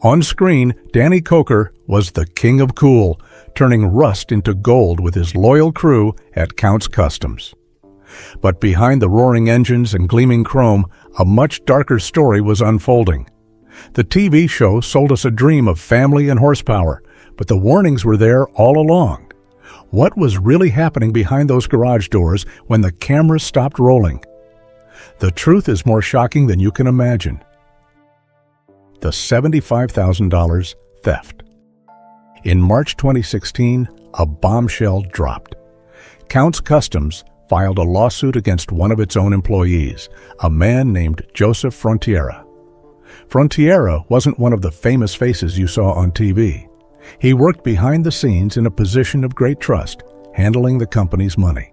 On screen, Danny Koker was the king of cool, turning rust into gold with his loyal crew at Count's Customs. But behind the roaring engines and gleaming chrome, a much darker story was unfolding. The TV show sold us a dream of family and horsepower, but the warnings were there all along. What was really happening behind those garage doors when the cameras stopped rolling? The truth is more shocking than you can imagine. The $75,000 theft. In March 2016, a bombshell dropped. Count's Customs filed a lawsuit against one of its own employees, a man named Joseph Frontiera. Frontiera wasn't one of the famous faces you saw on TV. He worked behind the scenes in a position of great trust, handling the company's money.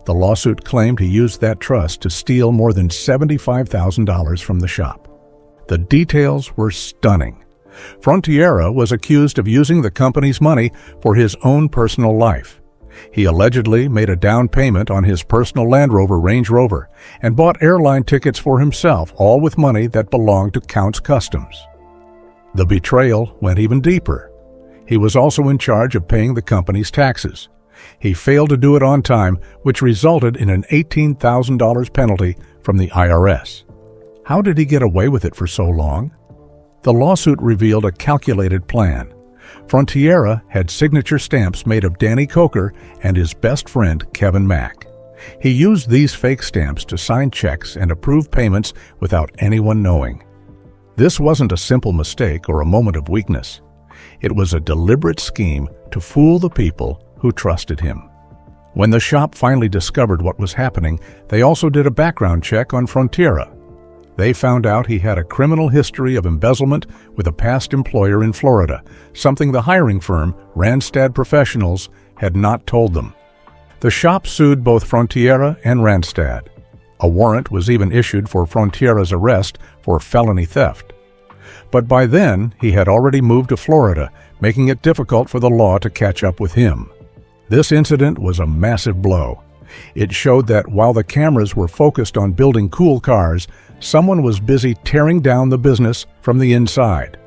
The lawsuit claimed he used that trust to steal more than $75,000 from the shop. The details were stunning. Frontiera was accused of using the company's money for his own personal life. He allegedly made a down payment on his personal Land Rover Range Rover and bought airline tickets for himself, all with money that belonged to Count's Customs. The betrayal went even deeper. He was also in charge of paying the company's taxes. He failed to do it on time, which resulted in an $18,000 penalty from the IRS. How did he get away with it for so long? The lawsuit revealed a calculated plan. Frontiera had signature stamps made of Danny Koker and his best friend Kevin Mack. He used these fake stamps to sign checks and approve payments without anyone knowing. This wasn't a simple mistake or a moment of weakness. It was a deliberate scheme to fool the people who trusted him. When the shop finally discovered what was happening, they also did a background check on Frontiera. They found out he had a criminal history of embezzlement with a past employer in Florida, something the hiring firm, Randstad Professionals, had not told them. The shop sued both Frontiera and Randstad. A warrant was even issued for Frontiera's arrest for felony theft. But by then, he had already moved to Florida, making it difficult for the law to catch up with him. This incident was a massive blow. It showed that while the cameras were focused on building cool cars, someone was busy tearing down the business from the inside.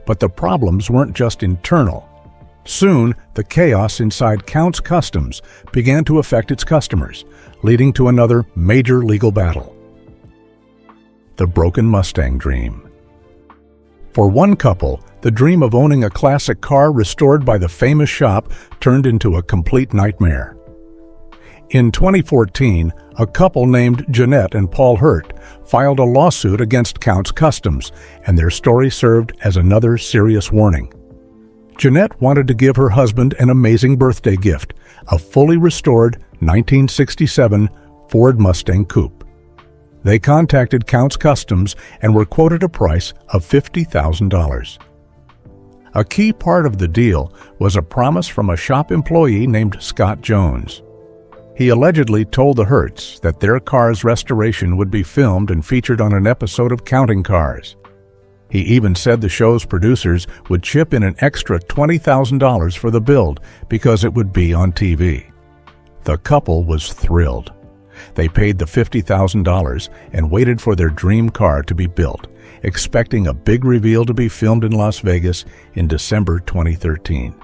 But the problems weren't just internal. Soon, the chaos inside Count's Customs began to affect its customers, leading to another major legal battle. The broken Mustang dream. For one couple, the dream of owning a classic car restored by the famous shop turned into a complete nightmare. In 2014, a couple named Jeanette and Paul Hurt filed a lawsuit against Count's Customs, and their story served as another serious warning. Jeanette wanted to give her husband an amazing birthday gift, a fully restored 1967 Ford Mustang Coupe. They contacted Count's Customs and were quoted a price of $50,000. A key part of the deal was a promise from a shop employee named Scott Jones. He allegedly told the Hurts that their car's restoration would be filmed and featured on an episode of Counting Cars. He even said the show's producers would chip in an extra $20,000 for the build because it would be on TV. The couple was thrilled. They paid the $50,000 and waited for their dream car to be built, expecting a big reveal to be filmed in Las Vegas in December 2013.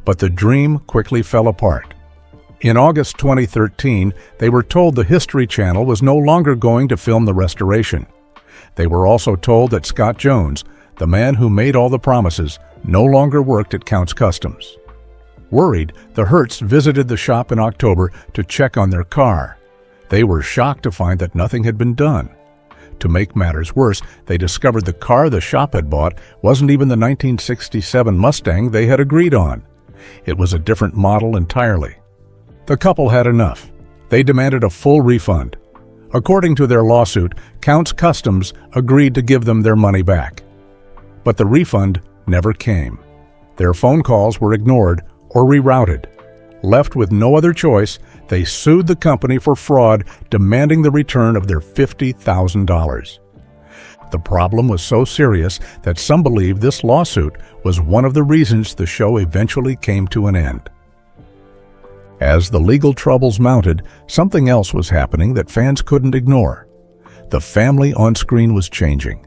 But the dream quickly fell apart. In August 2013, they were told the History Channel was no longer going to film the restoration. They were also told that Scott Jones, the man who made all the promises, no longer worked at Count's Customs. Worried, the Hurts visited the shop in October to check on their car. They were shocked to find that nothing had been done. To make matters worse, they discovered the car the shop had bought wasn't even the 1967 Mustang they had agreed on. It was a different model entirely. The couple had enough. They demanded a full refund. According to their lawsuit, Count's Customs agreed to give them their money back. But the refund never came. Their phone calls were ignored or rerouted. Left with no other choice, they sued the company for fraud, demanding the return of their $50,000. The problem was so serious that some believe this lawsuit was one of the reasons the show eventually came to an end. As the legal troubles mounted, something else was happening that fans couldn't ignore. The family on screen was changing.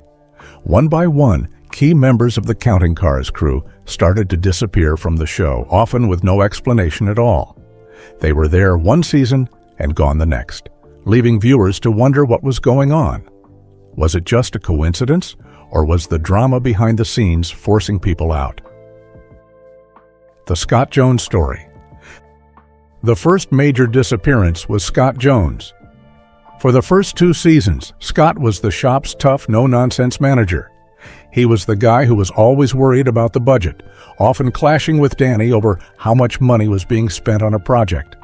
One by one, key members of the Counting Cars crew started to disappear from the show, often with no explanation at all. They were there one season and gone the next, leaving viewers to wonder what was going on. Was it just a coincidence, or was the drama behind the scenes forcing people out? The Scott Jones story. The first major disappearance was Scott Jones. For the first 2 seasons, Scott was the shop's tough, no-nonsense manager. He was the guy who was always worried about the budget, often clashing with Danny over how much money was being spent on a project.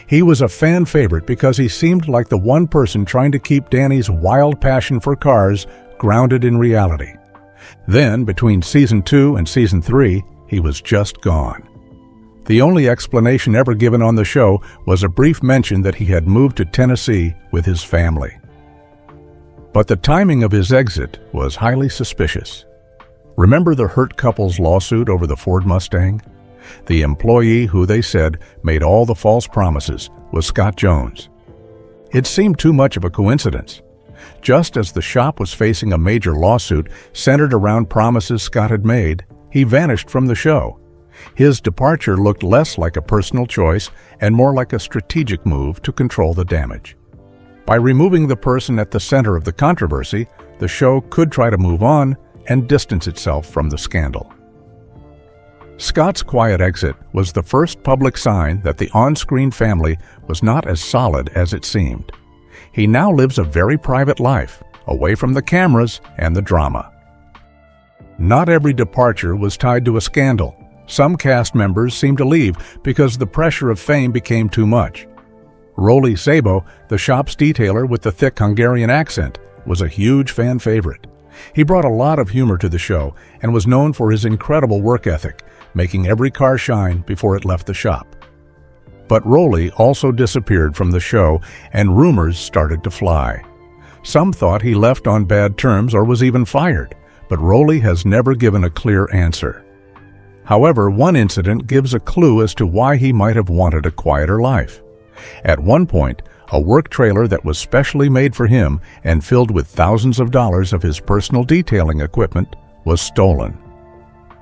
He was a fan favorite because he seemed like the one person trying to keep Danny's wild passion for cars grounded in reality. Then, between season 2 and season 3, he was just gone. The only explanation ever given on the show was a brief mention that he had moved to Tennessee with his family. But the timing of his exit was highly suspicious. Remember the hurt couple's lawsuit over the Ford Mustang? The employee who they said made all the false promises was Scott Jones. It seemed too much of a coincidence. Just as the shop was facing a major lawsuit centered around promises Scott had made, he vanished from the show. His departure looked less like a personal choice and more like a strategic move to control the damage. By removing the person at the center of the controversy, the show could try to move on and distance itself from the scandal. Scott's quiet exit was the first public sign that the on-screen family was not as solid as it seemed. He now lives a very private life, away from the cameras and the drama. Not every departure was tied to a scandal. Some cast members seemed to leave because the pressure of fame became too much. Rolly Sabo, the shop's detailer with the thick Hungarian accent, was a huge fan favorite. He brought a lot of humor to the show and was known for his incredible work ethic, making every car shine before it left the shop. But Rolly also disappeared from the show and rumors started to fly. Some thought he left on bad terms or was even fired, but Rolly has never given a clear answer. However, one incident gives a clue as to why he might have wanted a quieter life. At one point, a work trailer that was specially made for him and filled with thousands of dollars of his personal detailing equipment was stolen.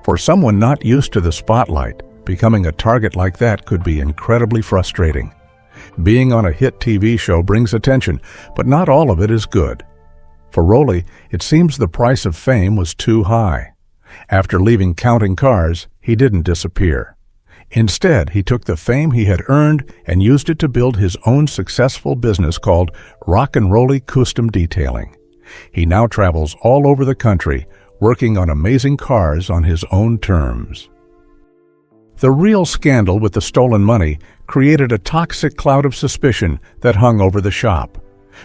For someone not used to the spotlight, becoming a target like that could be incredibly frustrating. Being on a hit TV show brings attention, but not all of it is good. For Rolly, it seems the price of fame was too high. After leaving Counting Cars, he didn't disappear. Instead, he took the fame he had earned and used it to build his own successful business called Rock and Rolly Custom Detailing. He now travels all over the country, working on amazing cars on his own terms. The real scandal with the stolen money created a toxic cloud of suspicion that hung over the shop.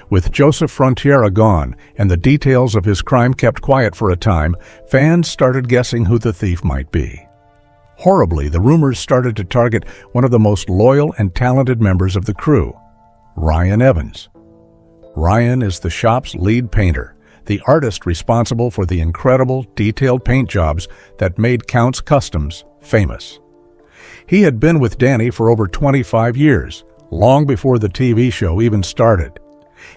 With Joseph Frontiera gone and the details of his crime kept quiet for a time, fans started guessing who the thief might be. Horribly, the rumors started to target one of the most loyal and talented members of the crew, Ryan Evans. Ryan is the shop's lead painter, the artist responsible for the incredible, detailed paint jobs that made Kustoms famous. He had been with Danny for over 25 years, long before the TV show even started.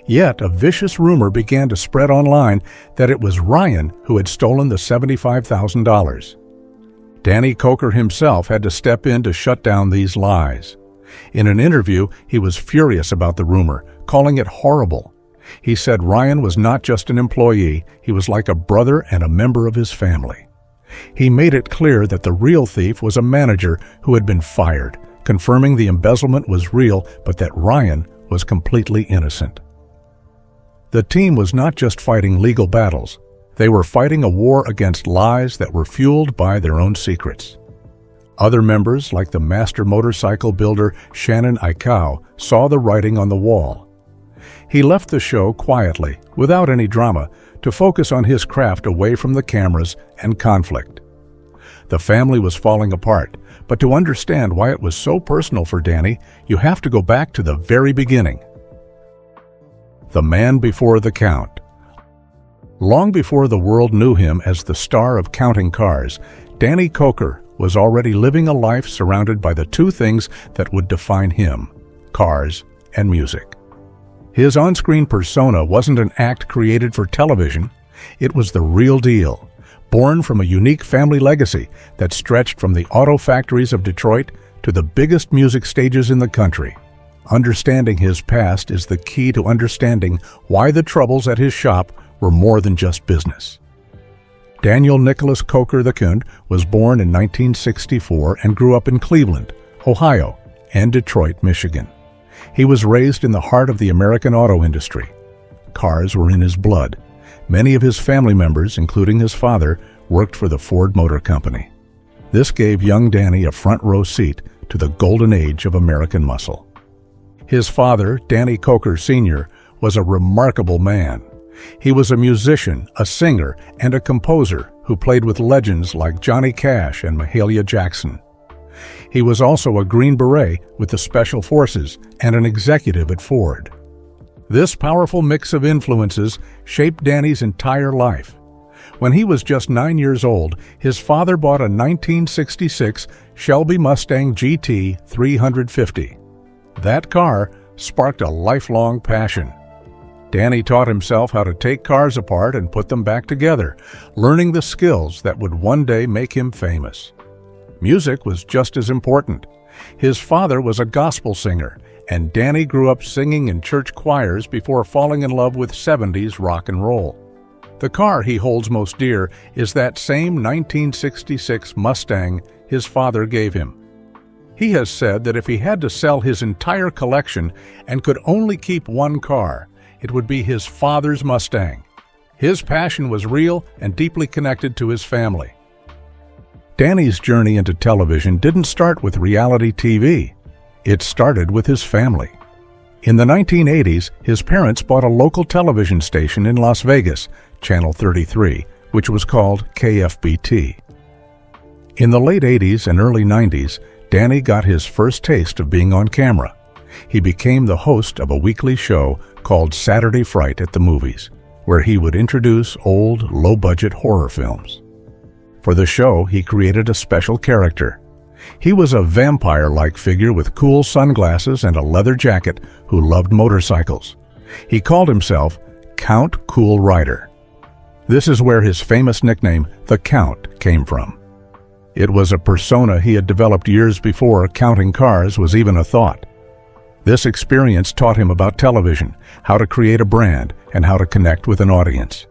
Yet a vicious rumor began to spread online that it was Ryan who had stolen the $75,000. Danny Koker himself had to step in to shut down these lies. In an interview, he was furious about the rumor, calling it horrible. He said Ryan was not just an employee, he was like a brother and a member of his family. He made it clear that the real thief was a manager who had been fired, confirming the embezzlement was real, but that Ryan was completely innocent. The team was not just fighting legal battles. They were fighting a war against lies that were fueled by their own secrets. Other members, like the master motorcycle builder Shannon Aikau, saw the writing on the wall. He left the show quietly, without any drama, to focus on his craft away from the cameras and conflict. The family was falling apart, but to understand why it was so personal for Danny, you have to go back to the very beginning. The man before the count. Long before the world knew him as the star of Counting Cars, Danny Koker was already living a life surrounded by the two things that would define him: cars and music. His on-screen persona wasn't an act created for television. It was the real deal, born from a unique family legacy that stretched from the auto factories of Detroit to the biggest music stages in the country. Understanding his past is the key to understanding why the troubles at his shop were more than just business. Daniel Nicholas Koker II was born in 1964 and grew up in Cleveland, Ohio, and Detroit, Michigan. He was raised in the heart of the American auto industry. Cars were in his blood. Many of his family members, including his father, worked for the Ford Motor Company. This gave young Danny a front-row seat to the golden age of American muscle. His father, Danny Koker Sr., was a remarkable man. He was a musician, a singer, and a composer who played with legends like Johnny Cash and Mahalia Jackson. He was also a Green Beret with the Special Forces and an executive at Ford. This powerful mix of influences shaped Danny's entire life. When he was just 9 years old, his father bought a 1966 Shelby Mustang GT 350. That car sparked a lifelong passion. Danny taught himself how to take cars apart and put them back together, learning the skills that would one day make him famous. Music was just as important. His father was a gospel singer, and Danny grew up singing in church choirs before falling in love with 70s rock and roll. The car he holds most dear is that same 1966 Mustang his father gave him. He has said that if he had to sell his entire collection and could only keep one car, it would be his father's Mustang. His passion was real and deeply connected to his family. Danny's journey into television didn't start with reality TV. It started with his family. In the 1980s, his parents bought a local television station in Las Vegas, Channel 33, which was called KFBT. In the late 80s and early 90s, Danny got his first taste of being on camera. He became the host of a weekly show called Saturday Fright at the Movies, where he would introduce old, low-budget horror films. For the show, he created a special character. He was a vampire-like figure with cool sunglasses and a leather jacket who loved motorcycles. He called himself Count Cool Rider. This is where his famous nickname, the Count, came from. It was a persona he had developed years before counting cars was even a thought. This experience taught him about television, how to create a brand, and how to connect with an audience.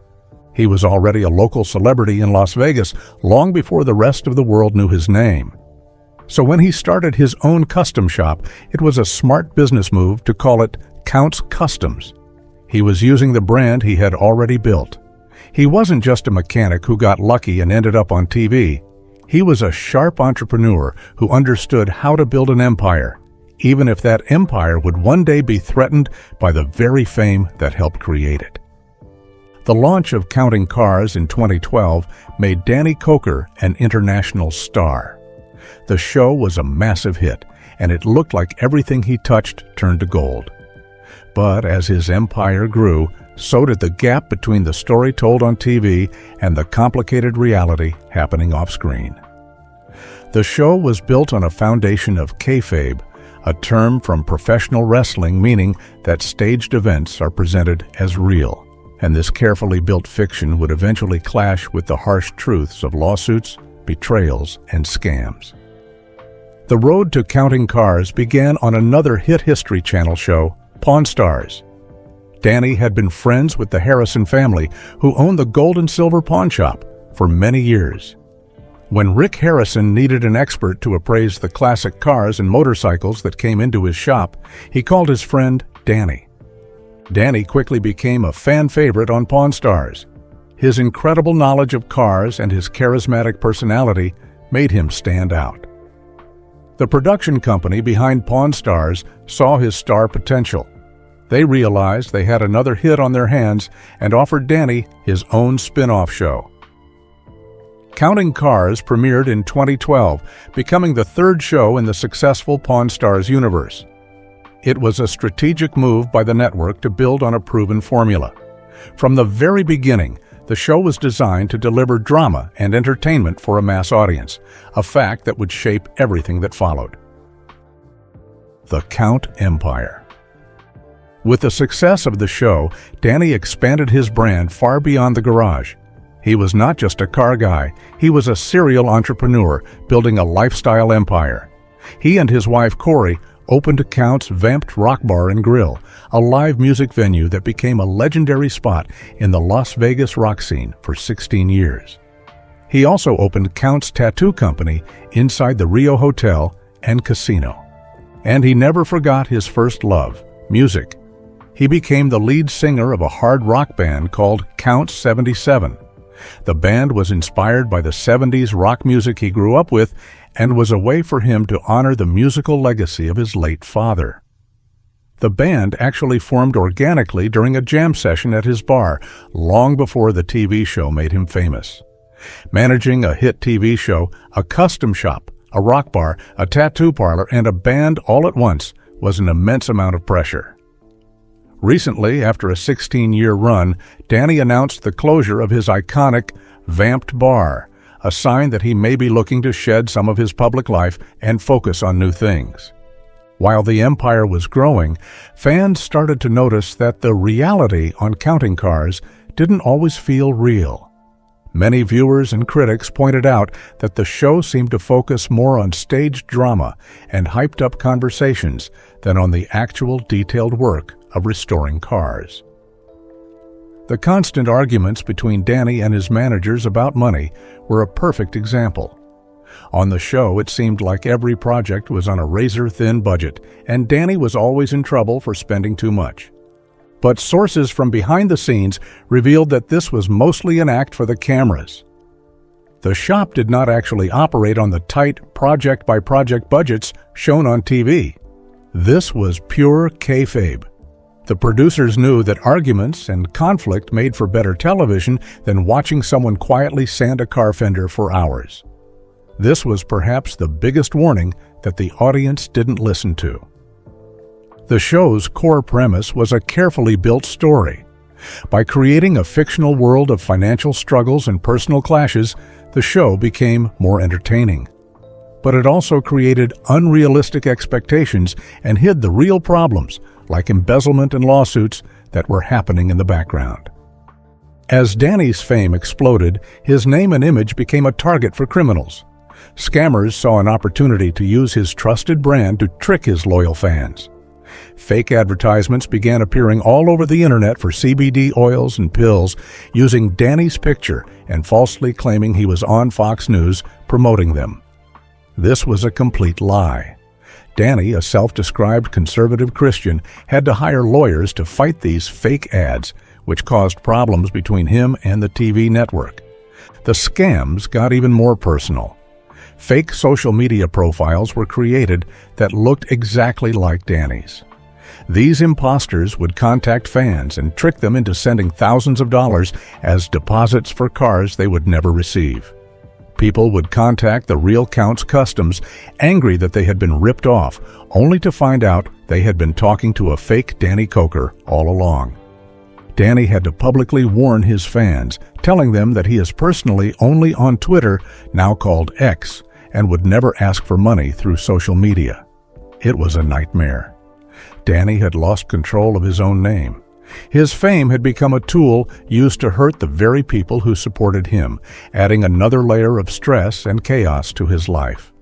He was already a local celebrity in Las Vegas long before the rest of the world knew his name. So when he started his own custom shop, it was a smart business move to call it Count's Kustoms. He was using the brand he had already built. He wasn't just a mechanic who got lucky and ended up on TV. He was a sharp entrepreneur who understood how to build an empire, even if that empire would one day be threatened by the very fame that helped create it. The launch of Counting Cars in 2012 made Danny Koker an international star. The show was a massive hit, and it looked like everything he touched turned to gold. But as his empire grew, so did the gap between the story told on TV and the complicated reality happening off-screen. The show was built on a foundation of kayfabe, a term from professional wrestling meaning that staged events are presented as real, and this carefully built fiction would eventually clash with the harsh truths of lawsuits, betrayals, and scams. The road to Counting Cars began on another hit History Channel show, Pawn Stars. Danny had been friends with the Harrison family, who owned the gold and silver pawn shop, for many years. When Rick Harrison needed an expert to appraise the classic cars and motorcycles that came into his shop, he called his friend Danny. Danny quickly became a fan favorite on Pawn Stars. His incredible knowledge of cars and his charismatic personality made him stand out. The production company behind Pawn Stars saw his star potential. They realized they had another hit on their hands and offered Danny his own spin-off show. Counting Cars premiered in 2012, becoming the third show in the successful Pawn Stars universe. It was a strategic move by the network to build on a proven formula. From the very beginning, the show was designed to deliver drama and entertainment for a mass audience, a fact that would shape everything that followed. The Count Empire. With the success of the show, Danny expanded his brand far beyond the garage. He was not just a car guy, he was a serial entrepreneur building a lifestyle empire. He and his wife Corey opened Count's Vamped Rock Bar and Grill, a live music venue that became a legendary spot in the Las Vegas rock scene for 16 years. He also opened Count's Tattoo Company inside the Rio Hotel and Casino. And he never forgot his first love, music. He became the lead singer of a hard rock band called Count 77. The band was inspired by the 70s rock music he grew up with and was a way for him to honor the musical legacy of his late father. The band actually formed organically during a jam session at his bar, long before the TV show made him famous. Managing a hit TV show, a custom shop, a rock bar, a tattoo parlor, and a band all at once was an immense amount of pressure. Recently, after a 16-year run, Danny announced the closure of his iconic Vamped Bar, a sign that he may be looking to shed some of his public life and focus on new things. While the empire was growing, fans started to notice that the reality on counting cars didn't always feel real. Many viewers and critics pointed out that the show seemed to focus more on staged drama and hyped-up conversations than on the actual detailed work of restoring cars. The constant arguments between Danny and his managers about money were a perfect example. On the show, it seemed like every project was on a razor-thin budget, and Danny was always in trouble for spending too much. But sources from behind the scenes revealed that this was mostly an act for the cameras. The shop did not actually operate on the tight project-by-project budgets shown on TV. This was pure kayfabe. The producers knew that arguments and conflict made for better television than watching someone quietly sand a car fender for hours. This was perhaps the biggest warning that the audience didn't listen to. The show's core premise was a carefully built story. By creating a fictional world of financial struggles and personal clashes, the show became more entertaining. But it also created unrealistic expectations and hid the real problems, like embezzlement and lawsuits, that were happening in the background. As Danny's fame exploded, his name and image became a target for criminals. Scammers saw an opportunity to use his trusted brand to trick his loyal fans. Fake advertisements began appearing all over the internet for CBD oils and pills, using Danny's picture and falsely claiming he was on Fox News promoting them. This was a complete lie. Danny, a self-described conservative Christian, had to hire lawyers to fight these fake ads, which caused problems between him and the TV network. The scams got even more personal. Fake social media profiles were created that looked exactly like Danny's. These imposters would contact fans and trick them into sending thousands of dollars as deposits for cars they would never receive. People would contact the real Count's Kustoms, angry that they had been ripped off, only to find out they had been talking to a fake Danny Koker all along. Danny had to publicly warn his fans, telling them that he is personally only on Twitter, now called X, and would never ask for money through social media. It was a nightmare. Danny had lost control of his own name. His fame had become a tool used to hurt the very people who supported him, adding another layer of stress and chaos to his life.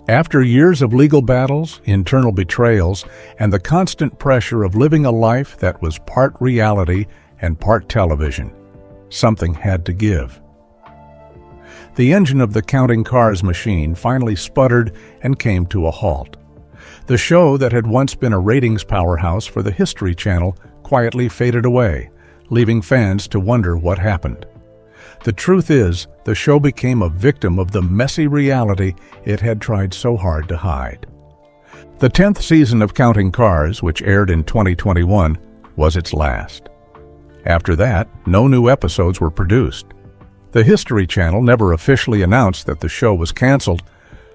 After years of legal battles, internal betrayals, and the constant pressure of living a life that was part reality and part television, something had to give. The engine of the counting cars machine finally sputtered and came to a halt. The show that had once been a ratings powerhouse for the History Channel quietly faded away, leaving fans to wonder what happened. The truth is, the show became a victim of the messy reality it had tried so hard to hide. The 10th season of Counting Cars, which aired in 2021, was its last. After that, no new episodes were produced. The History Channel never officially announced that the show was canceled,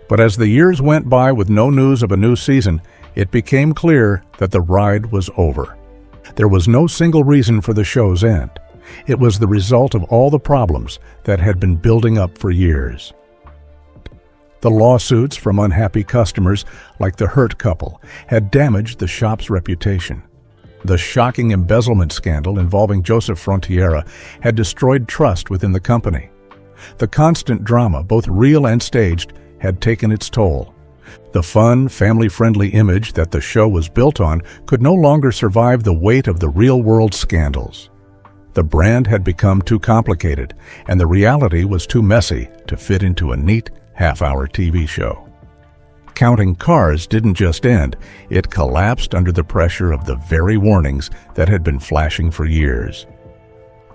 but as the years went by with no news of a new season, it became clear that the ride was over. There was no single reason for the show's end. It was the result of all the problems that had been building up for years. The lawsuits from unhappy customers, like the Hurt couple, had damaged the shop's reputation. The shocking embezzlement scandal involving Joseph Frontiera had destroyed trust within the company. The constant drama, both real and staged, had taken its toll. The fun, family-friendly image that the show was built on could no longer survive the weight of the real-world scandals. The brand had become too complicated, and the reality was too messy to fit into a neat half-hour TV show. Counting Cars didn't just end, it collapsed under the pressure of the very warnings that had been flashing for years.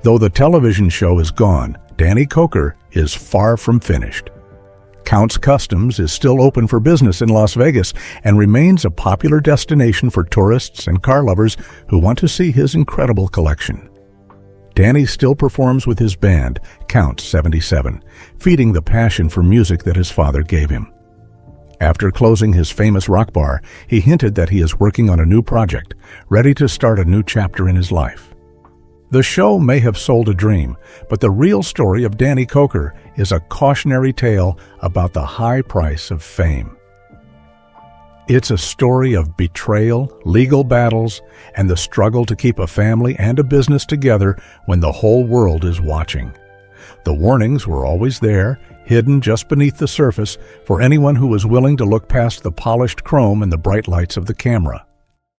Though the television show is gone, Danny Koker is far from finished. Count's Kustoms is still open for business in Las Vegas and remains a popular destination for tourists and car lovers who want to see his incredible collection. Danny still performs with his band, Count 77, feeding the passion for music that his father gave him. After closing his famous rock bar, he hinted that he is working on a new project, ready to start a new chapter in his life. The show may have sold a dream, but the real story of Danny Koker is a cautionary tale about the high price of fame. It's a story of betrayal, legal battles, and the struggle to keep a family and a business together when the whole world is watching. The warnings were always there, hidden just beneath the surface for anyone who was willing to look past the polished chrome and the bright lights of the camera.